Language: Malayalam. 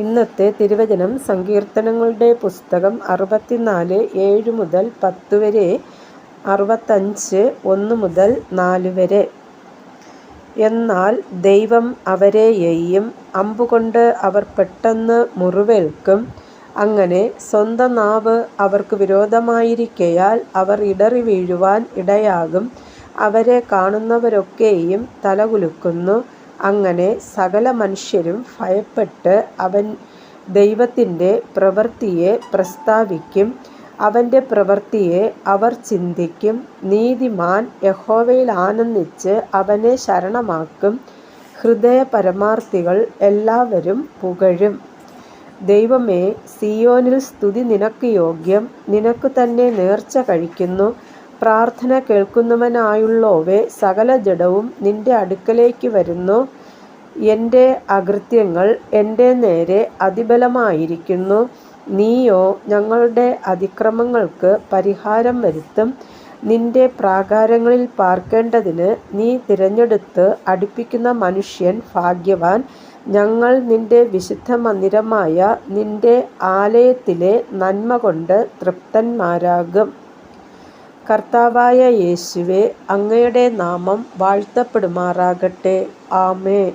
ഇന്നത്തെ തിരുവചനം സങ്കീർത്തനങ്ങളുടെ പുസ്തകം 64 7 മുതൽ 10 വരെ, 65 1 മുതൽ 4 വരെ. എന്നാൽ ദൈവം അവരെ എയ്യും, അമ്പുകൊണ്ട് അവർ പെട്ടെന്ന് മുറിവേൽക്കും. അങ്ങനെ സ്വന്തം നാവ് അവർക്ക് വിരോധമായിരിക്കയാൽ അവർ ഇടറി വീഴുവാൻ ഇടയാകും. അവരെ കാണുന്നവരൊക്കെയും തലകുലുക്കുന്നു. അങ്ങനെ സകല മനുഷ്യരും ഭയപ്പെട്ട് ദൈവത്തിൻ്റെ പ്രവൃത്തിയെ പ്രസ്താവിക്കും. അവൻ്റെ പ്രവൃത്തിയെ അവർ ചിന്തിക്കും. നീതിമാൻ യഹോവയിൽ ആനന്ദിച്ച് അവനെ ശരണമാക്കും. ഹൃദയ പരമാർത്ഥികൾ എല്ലാവരും പുകഴും. ദൈവമേ, സിയോനിൽ സ്തുതി നിനക്ക് യോഗ്യം. നിനക്ക് തന്നെ നേർച്ച കഴിക്കുന്നു. പ്രാർത്ഥന കേൾക്കുന്നവനായുള്ളോവേ, സകല ജഡവും നിന്റെ അടുക്കലേക്ക് വരുന്നു. എൻ്റെ അകൃത്യങ്ങൾ എൻ്റെ നേരെ അതിബലമായിരിക്കുന്നു. നീയോ ഞങ്ങളുടെ അതിക്രമങ്ങൾക്ക് പരിഹാരം വരുത്തും. നിന്റെ പ്രാകാരങ്ങളിൽ പാർക്കേണ്ടതിന് നീ തിരഞ്ഞെടുത്ത് അടുപ്പിക്കുന്ന മനുഷ്യൻ ഭാഗ്യവാൻ. ഞങ്ങൾ നിന്റെ വിശുദ്ധ മന്ദിരമായ നിന്റെ ആലയത്തിലെ നന്മ കൊണ്ട് തൃപ്തന്മാരാകും. കർത്താവായ യേശുവേ, അങ്ങയുടെ നാമം വാഴ്ത്തപ്പെടുമാറാകട്ടെ. ആമേൻ.